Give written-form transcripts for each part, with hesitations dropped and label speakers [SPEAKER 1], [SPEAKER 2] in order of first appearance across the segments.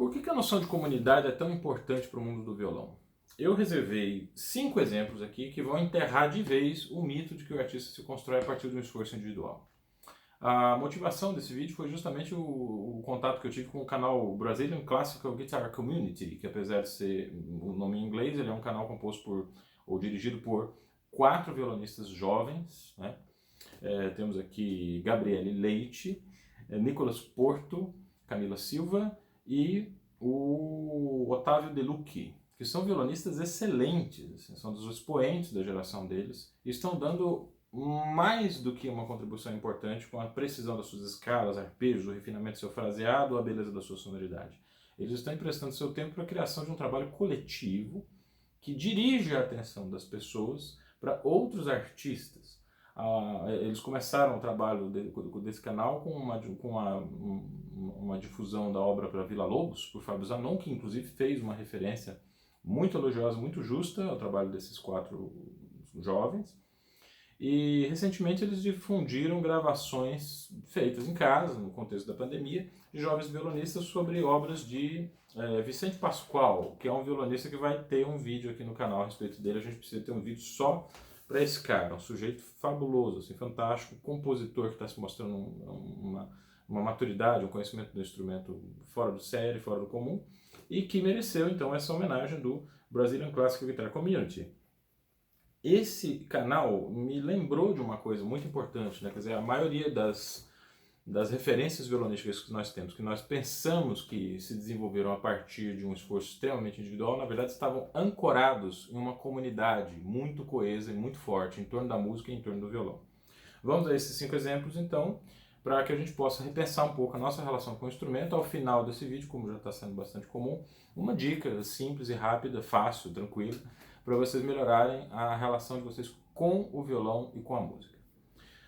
[SPEAKER 1] Por que a noção de comunidade é tão importante para o mundo do violão? Eu reservei 5 exemplos aqui que vão enterrar de vez o mito de que o artista se constrói a partir de um esforço individual. A motivação desse vídeo foi justamente o contato que eu tive com o canal Brazilian Classical Guitar Community, que apesar de ser o nome em inglês, ele é um canal composto por, ou dirigido por 4 violonistas jovens, né? Temos aqui Gabriele Leite, Nicolas Porto, Camila Silva e o Otávio Delucchi, que são violonistas excelentes, assim, são dos expoentes da geração deles, e estão dando mais do que uma contribuição importante com a precisão das suas escalas, arpejos, o refinamento do seu fraseado, a beleza da sua sonoridade. Eles estão emprestando seu tempo para a criação de um trabalho coletivo que dirige a atenção das pessoas para outros artistas. Eles começaram o trabalho desse canal com uma difusão da obra para Villa Lobos, por Fábio Zanon, que inclusive fez uma referência muito elogiosa, muito justa ao trabalho desses 4 jovens. E recentemente eles difundiram gravações feitas em casa, no contexto da pandemia, de jovens violonistas sobre obras de Vicente Pascoal, que é um violonista que vai ter um vídeo aqui no canal a respeito dele. A gente precisa ter um vídeo só para esse cara, um sujeito fabuloso, assim, fantástico, compositor que está se mostrando uma maturidade, um conhecimento do instrumento fora do série, fora do comum, e que mereceu então essa homenagem do Brazilian Classical Guitar Community. Esse canal me lembrou de uma coisa muito importante, né? Quer dizer, a maioria das referências violonísticas que nós temos, que nós pensamos que se desenvolveram a partir de um esforço extremamente individual, na verdade estavam ancorados em uma comunidade muito coesa e muito forte em torno da música e em torno do violão. Vamos a esses 5 exemplos então, para que a gente possa repensar um pouco a nossa relação com o instrumento. Ao final desse vídeo, como já está sendo bastante comum, uma dica simples e rápida, fácil, tranquila, para vocês melhorarem a relação de vocês com o violão e com a música.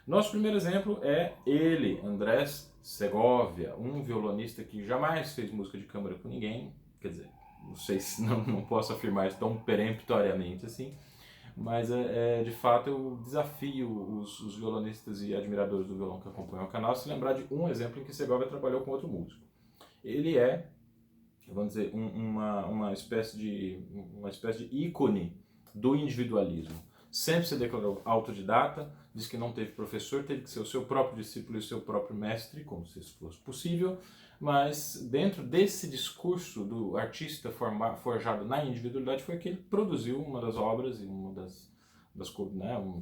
[SPEAKER 1] Nosso primeiro exemplo é ele, Andrés Segovia, um violonista que jamais fez música de câmara com ninguém, quer dizer, não sei se não posso afirmar isso tão peremptoriamente assim, mas de fato eu desafio os violonistas e admiradores do violão que acompanham o canal a se lembrar de um exemplo em que Segovia trabalhou com outro músico. Ele é, vamos dizer, uma espécie de ícone do individualismo. Sempre se declarou autodidata, diz que não teve professor, teve que ser o seu próprio discípulo e o seu próprio mestre, como se isso fosse possível, mas dentro desse discurso do artista forjado na individualidade foi que ele produziu uma das obras e um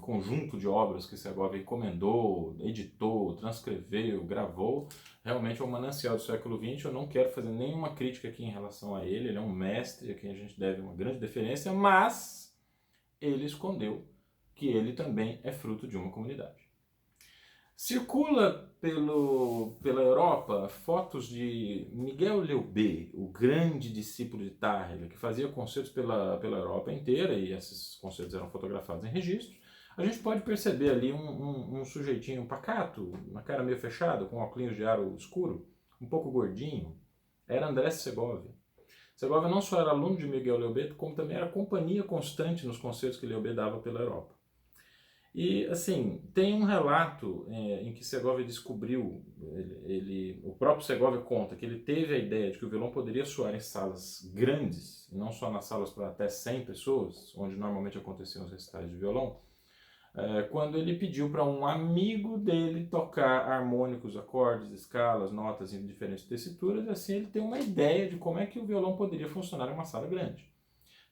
[SPEAKER 1] conjunto de obras que Segovia encomendou, editou, transcreveu, gravou. Realmente é um manancial do século XX. Eu não quero fazer nenhuma crítica aqui em relação a ele. Ele é um mestre a quem a gente deve uma grande deferência, mas ele escondeu que ele também é fruto de uma comunidade. Circula pela Europa fotos de Miguel Leubé, o grande discípulo de Tárrega, que fazia concertos pela Europa inteira, e esses concertos eram fotografados em registros. A gente pode perceber ali um sujeitinho pacato, uma cara meio fechada, com óculos de aro escuro, um pouco gordinho. Era Andrés Segovia. Segovia não só era aluno de Miguel Leubé, como também era companhia constante nos concertos que Leubé dava pela Europa. E, assim, tem um relato em que Segovia descobriu, o próprio Segovia conta que ele teve a ideia de que o violão poderia soar em salas grandes, e não só nas salas para até 100 pessoas, onde normalmente aconteciam os recitais de violão, quando ele pediu para um amigo dele tocar harmônicos, acordes, escalas, notas em diferentes tessituras, e assim ele tem uma ideia de como é que o violão poderia funcionar em uma sala grande.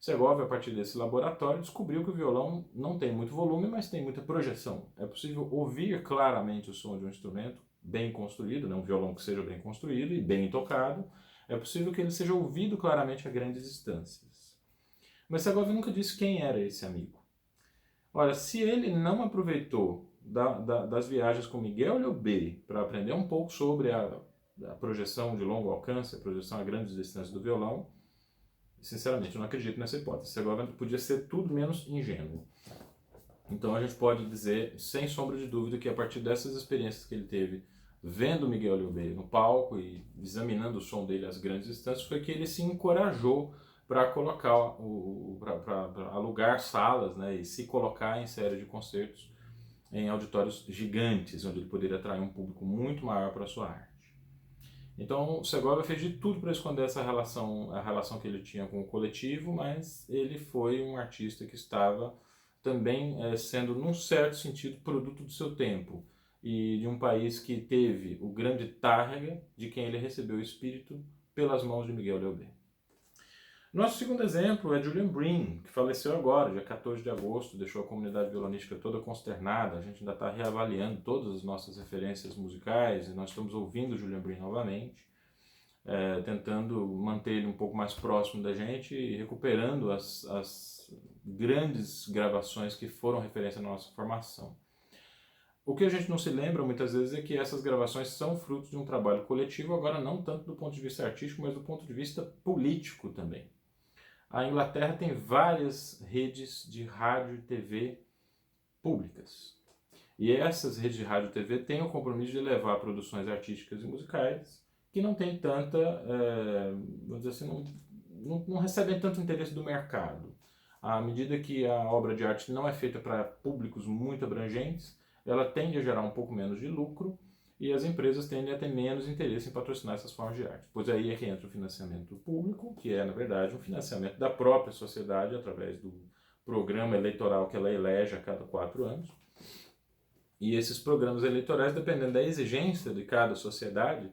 [SPEAKER 1] Segovia, a partir desse laboratório, descobriu que o violão não tem muito volume, mas tem muita projeção. É possível ouvir claramente o som de um instrumento bem construído, né? Um violão que seja bem construído e bem tocado. É possível que ele seja ouvido claramente a grandes distâncias. Mas Segovia nunca disse quem era esse amigo. Ora, se ele não aproveitou das viagens com Miguel Leubé para aprender um pouco sobre a projeção de longo alcance, a projeção a grandes distâncias do violão, sinceramente, eu não acredito nessa hipótese. Segovia podia ser tudo menos ingênuo. Então a gente pode dizer, sem sombra de dúvida, que a partir dessas experiências que ele teve vendo Miguel Leubé no palco e examinando o som dele às grandes distâncias, foi que ele se encorajou para colocar, para alugar salas, né, e se colocar em série de concertos em auditórios gigantes, onde ele poderia atrair um público muito maior para a sua arte. Então, Segovia fez de tudo para esconder essa relação, a relação que ele tinha com o coletivo, mas ele foi um artista que estava também sendo, num certo sentido, produto do seu tempo e de um país que teve o grande Tárrega, de quem ele recebeu o espírito pelas mãos de Miguel de Albuquerque. Nosso segundo exemplo é Julian Bream, que faleceu agora, dia 14 de agosto, deixou a comunidade violonística toda consternada. A gente ainda está reavaliando todas as nossas referências musicais e nós estamos ouvindo Julian Bream novamente, tentando manter ele um pouco mais próximo da gente e recuperando as grandes gravações que foram referência na nossa formação. O que a gente não se lembra muitas vezes é que essas gravações são frutos de um trabalho coletivo, agora não tanto do ponto de vista artístico, mas do ponto de vista político também. A Inglaterra tem várias redes de rádio e TV públicas. E essas redes de rádio e TV têm o compromisso de levar produções artísticas e musicais que não têm tanta, vamos dizer assim, não recebem tanto interesse do mercado. À medida que a obra de arte não é feita para públicos muito abrangentes, ela tende a gerar um pouco menos de lucro e as empresas tendem a ter menos interesse em patrocinar essas formas de arte. Pois aí é que entra o financiamento público, que é, na verdade, um financiamento da própria sociedade através do programa eleitoral que ela elege a cada 4 anos. E esses programas eleitorais, dependendo da exigência de cada sociedade,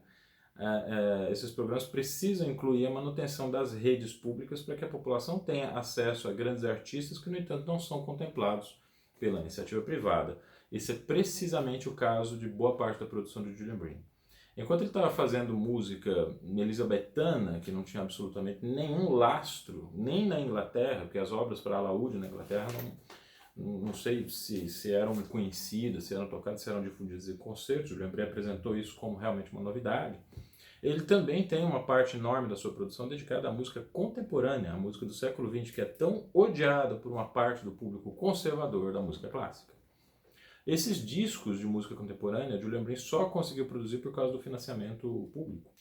[SPEAKER 1] esses programas precisam incluir a manutenção das redes públicas para que a população tenha acesso a grandes artistas que, no entanto, não são contemplados pela iniciativa privada. Esse é precisamente o caso de boa parte da produção de Julian Bream. Enquanto ele estava fazendo música elisabetana, que não tinha absolutamente nenhum lastro, nem na Inglaterra, porque as obras para alaúde na Inglaterra não sei se eram conhecidas, se eram tocadas, se eram difundidas em concertos. Julian Bream apresentou isso como realmente uma novidade. Ele também tem uma parte enorme da sua produção dedicada à música contemporânea, à música do século XX, que é tão odiada por uma parte do público conservador da música clássica. Esses discos de música contemporânea, Julian Bream só conseguiu produzir por causa do financiamento público.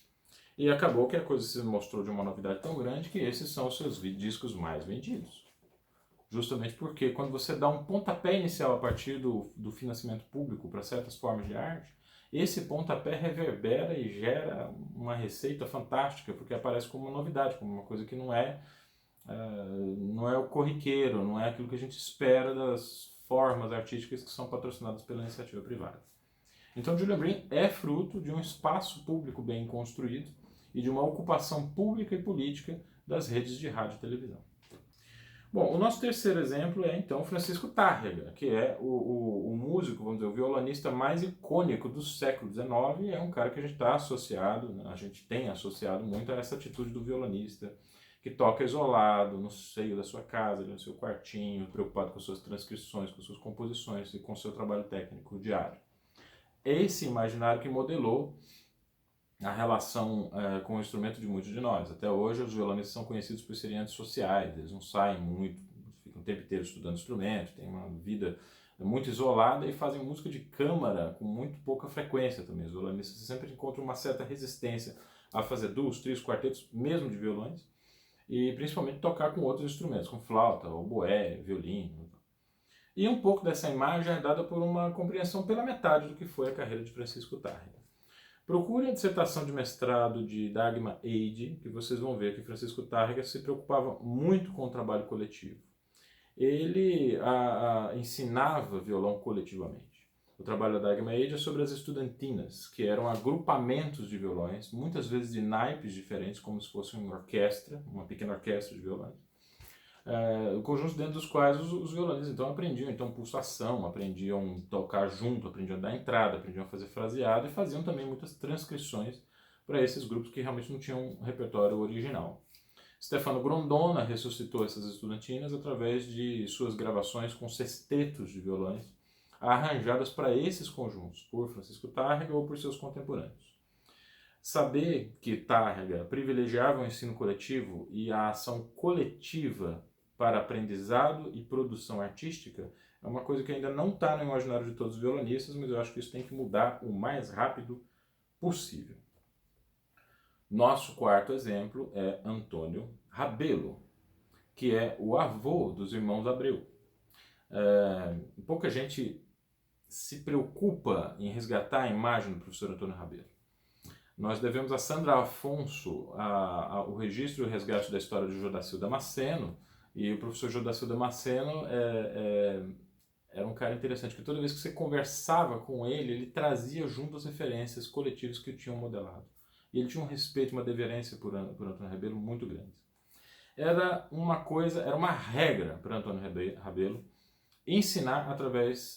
[SPEAKER 1] E acabou que a coisa se mostrou de uma novidade tão grande que esses são os seus discos mais vendidos. Justamente porque quando você dá um pontapé inicial a partir do financiamento público para certas formas de arte, esse pontapé reverbera e gera uma receita fantástica, porque aparece como uma novidade, como uma coisa que não é o corriqueiro, não é aquilo que a gente espera das formas artísticas que são patrocinadas pela iniciativa privada. Então, Julian Bream é fruto de um espaço público bem construído e de uma ocupação pública e política das redes de rádio e televisão. Bom, o nosso terceiro exemplo é, então, Francisco Tárrega, que é o músico, vamos dizer, o violonista mais icônico do século XIX, e é um cara que a gente está associado, né? A gente tem associado muito a essa atitude do violonista, que toca isolado, no seio da sua casa, no seu quartinho, preocupado com suas transcrições, com suas composições e com seu trabalho técnico diário. Esse imaginário que modelou a relação com o instrumento de muitos de nós. Até hoje, os violonistas são conhecidos por serem antissociais, eles não saem muito, ficam o tempo inteiro estudando instrumento, têm uma vida muito isolada e fazem música de câmara com muito pouca frequência também. Os violonistas sempre encontram uma certa resistência a fazer duos, trios, quartetos, mesmo de violões, e principalmente tocar com outros instrumentos, com flauta, oboé, violino. E um pouco dessa imagem é dada por uma compreensão pela metade do que foi a carreira de Francisco Tárrega. Procure a dissertação de mestrado de Dagmar Eide, que vocês vão ver que Francisco Tárrega se preocupava muito com o trabalho coletivo. Ele ensinava violão coletivamente. O trabalho da Dagmar Eide é sobre as estudantinas, que eram agrupamentos de violões, muitas vezes de naipes diferentes, como se fosse uma orquestra, uma pequena orquestra de violões. Conjuntos dentro dos quais os violonistas então aprendiam pulsação, aprendiam tocar junto, aprendiam a dar entrada, aprendiam a fazer fraseado e faziam também muitas transcrições para esses grupos que realmente não tinham um repertório original. Stefano Grondona ressuscitou essas estudantinas através de suas gravações com sextetos de violões arranjadas para esses conjuntos por Francisco Tárrega ou por seus contemporâneos. Saber que Tárrega privilegiava o ensino coletivo e a ação coletiva para aprendizado e produção artística é uma coisa que ainda não está no imaginário de todos os violonistas, mas eu acho que isso tem que mudar o mais rápido possível. Nosso quarto exemplo é Antônio Rabelo, que é o avô dos irmãos Abreu. Pouca gente se preocupa em resgatar a imagem do professor Antônio Rabelo. Nós devemos a Sandra Afonso o registro e o resgate da história de Jodacil Damasceno, e o professor Jodacil Damasceno era um cara interessante, porque toda vez que você conversava com ele, ele trazia junto as referências coletivas que o tinham modelado. E ele tinha um respeito, uma deferência por Antônio Rebelo muito grande. Era uma regra para Antônio Rebelo ensinar através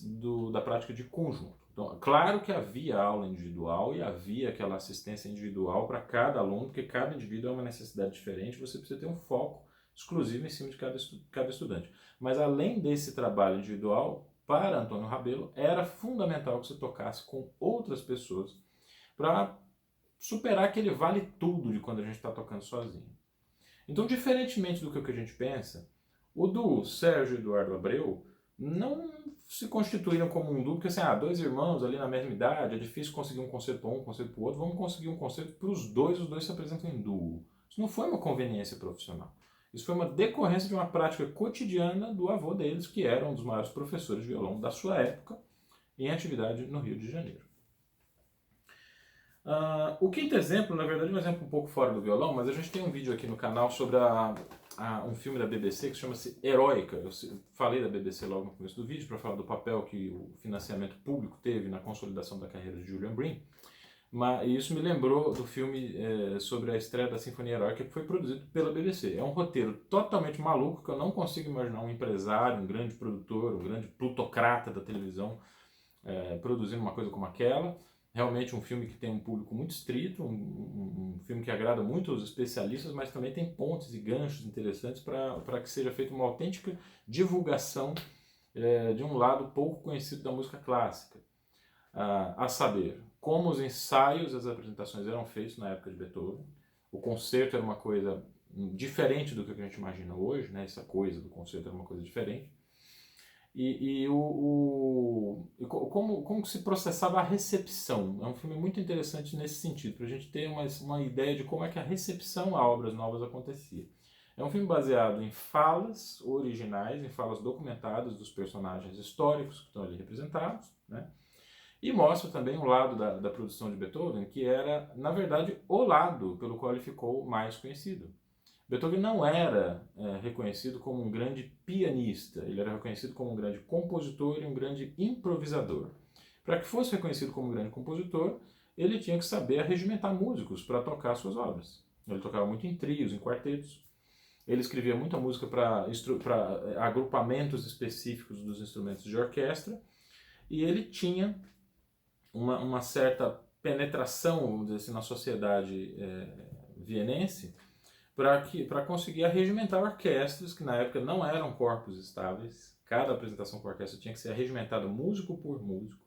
[SPEAKER 1] da prática de conjunto. Então, claro que havia aula individual e havia aquela assistência individual para cada aluno, porque cada indivíduo é uma necessidade diferente, você precisa ter um foco exclusivo em cima de cada estudante. Mas além desse trabalho individual, para Antônio Rebelo, era fundamental que você tocasse com outras pessoas para superar aquele vale tudo de quando a gente está tocando sozinho. Então, diferentemente do que a gente pensa, o do Sérgio Eduardo Abreu não se constituíram como um duo, porque assim, dois irmãos ali na mesma idade, é difícil conseguir um concerto para um concerto para o outro, vamos conseguir um concerto para os dois se apresentam em duo. Isso não foi uma conveniência profissional. Isso foi uma decorrência de uma prática cotidiana do avô deles, que era um dos maiores professores de violão da sua época, em atividade no Rio de Janeiro. O quinto exemplo, na verdade, é um exemplo um pouco fora do violão, mas a gente tem um vídeo aqui no canal sobre um filme da BBC que chama-se Heroica. Eu falei da BBC logo no começo do vídeo para falar do papel que o financiamento público teve na consolidação da carreira de Julian Bream. E isso me lembrou do filme sobre a estreia da Sinfonia Heroica, que foi produzido pela BBC. É um roteiro totalmente maluco, que eu não consigo imaginar um empresário, um grande produtor, um grande plutocrata da televisão produzindo uma coisa como aquela. Realmente um filme que tem um público muito estrito, um filme que agrada muito aos especialistas, mas também tem pontes e ganchos interessantes para que seja feita uma autêntica divulgação de um lado pouco conhecido da música clássica. A saber, como os ensaios e as apresentações eram feitos na época de Beethoven. O concerto era uma coisa diferente do que a gente imagina hoje, né? Essa coisa do concerto era uma coisa diferente. Como se processava a recepção. É um filme muito interessante nesse sentido, para a gente ter uma ideia de como é que a recepção a obras novas acontecia. É um filme baseado em falas originais, em falas documentadas dos personagens históricos que estão ali representados, né? E mostra também um lado da produção de Beethoven, que era, na verdade, o lado pelo qual ele ficou mais conhecido. Beethoven não era reconhecido como um grande pianista, ele era reconhecido como um grande compositor e um grande improvisador. Para que fosse reconhecido como um grande compositor, ele tinha que saber arregimentar músicos para tocar suas obras. Ele tocava muito em trios, em quartetos. Ele escrevia muita música para agrupamentos específicos dos instrumentos de orquestra. E ele tinha uma certa penetração, vamos dizer assim, na sociedade vienense, para conseguir arregimentar orquestras, que na época não eram corpos estáveis. Cada apresentação com a orquestra tinha que ser arregimentada músico por músico.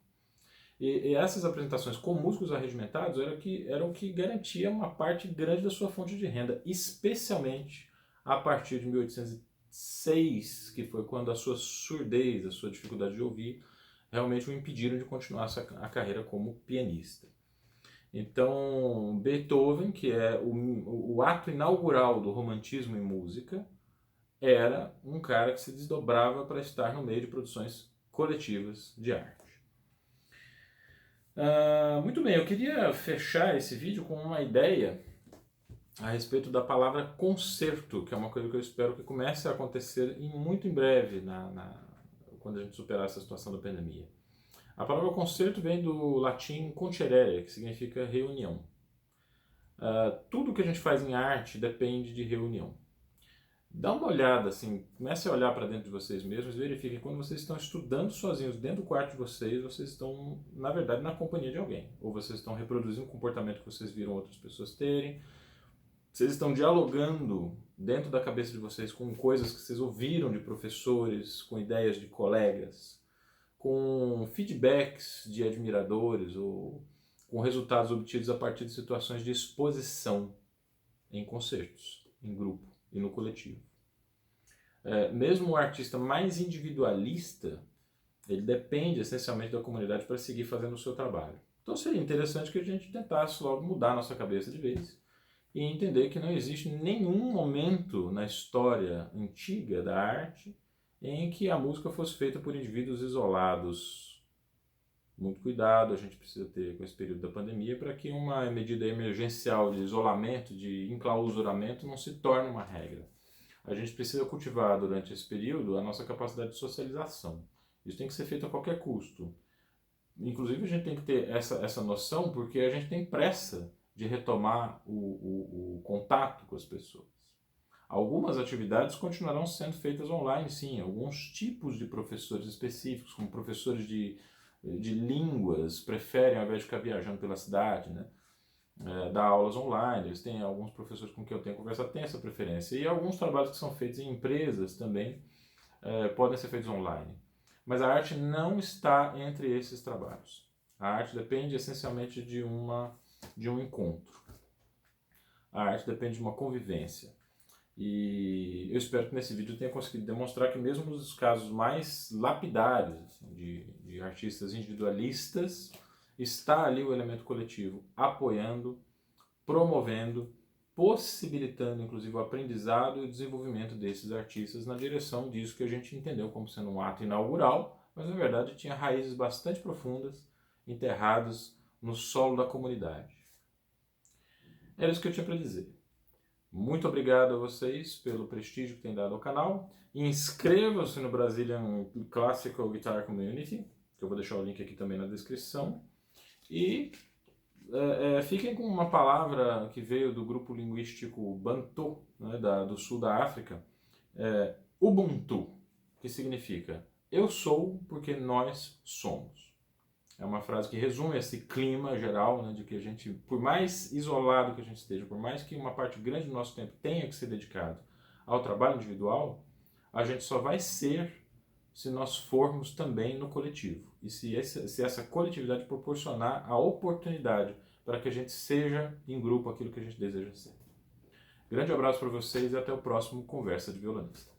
[SPEAKER 1] E essas apresentações com músicos arregimentados eram o que garantia uma parte grande da sua fonte de renda, especialmente a partir de 1806, que foi quando a sua surdez, a sua dificuldade de ouvir, realmente o impediram de continuar a carreira como pianista. Então, Beethoven, que é o ato inaugural do romantismo em música, era um cara que se desdobrava para estar no meio de produções coletivas de arte. Muito bem, eu queria fechar esse vídeo com uma ideia a respeito da palavra concerto, que é uma coisa que eu espero que comece a acontecer muito em breve, quando a gente superar essa situação da pandemia. A palavra concerto vem do latim concerere, que significa reunião. Tudo que a gente faz em arte depende de reunião. Dá uma olhada, assim, comece a olhar para dentro de vocês mesmos e verifiquem que quando vocês estão estudando sozinhos dentro do quarto de vocês estão, na verdade, na companhia de alguém. Ou vocês estão reproduzindo um comportamento que vocês viram outras pessoas terem. Vocês estão dialogando dentro da cabeça de vocês com coisas que vocês ouviram de professores, com ideias de colegas, com feedbacks de admiradores ou com resultados obtidos a partir de situações de exposição em concertos, em grupo e no coletivo. Mesmo o artista mais individualista, ele depende essencialmente da comunidade para seguir fazendo o seu trabalho. Então seria interessante que a gente tentasse logo mudar a nossa cabeça de vez e entender que não existe nenhum momento na história antiga da arte em que a música fosse feita por indivíduos isolados muito cuidado a gente precisa ter com esse período da pandemia para que uma medida emergencial de isolamento, de enclausuramento, não se torne uma regra. A gente precisa cultivar durante esse período a nossa capacidade de socialização. Isso tem que ser feito a qualquer custo. Inclusive a gente tem que ter essa noção porque a gente tem pressa de retomar o contato com as pessoas. Algumas atividades continuarão sendo feitas online, sim. Alguns tipos de professores específicos, como professores de línguas, preferem, ao invés de ficar viajando pela cidade, né, dar aulas online. Eles têm alguns professores com quem eu tenho conversado, têm essa preferência. E alguns trabalhos que são feitos em empresas também podem ser feitos online. Mas a arte não está entre esses trabalhos. A arte depende essencialmente de um encontro. A arte depende de uma convivência. E eu espero que nesse vídeo eu tenha conseguido demonstrar que mesmo nos casos mais lapidários assim, de artistas individualistas, está ali o elemento coletivo apoiando, promovendo, possibilitando inclusive o aprendizado e o desenvolvimento desses artistas na direção disso que a gente entendeu como sendo um ato inaugural, mas na verdade tinha raízes bastante profundas, enterradas no solo da comunidade. Era isso que eu tinha para dizer. Muito obrigado a vocês pelo prestígio que têm dado ao canal. Inscrevam-se no Brazilian Classical Guitar Community, que eu vou deixar o link aqui também na descrição. E fiquem com uma palavra que veio do grupo linguístico Bantu, né, do sul da África, Ubuntu, que significa eu sou porque nós somos. É uma frase que resume esse clima geral, né, de que a gente, por mais isolado que a gente esteja, por mais que uma parte grande do nosso tempo tenha que ser dedicado ao trabalho individual, a gente só vai ser se nós formos também no coletivo. E se essa coletividade proporcionar a oportunidade para que a gente seja em grupo aquilo que a gente deseja ser. Grande abraço para vocês e até o próximo Conversa de Violonista.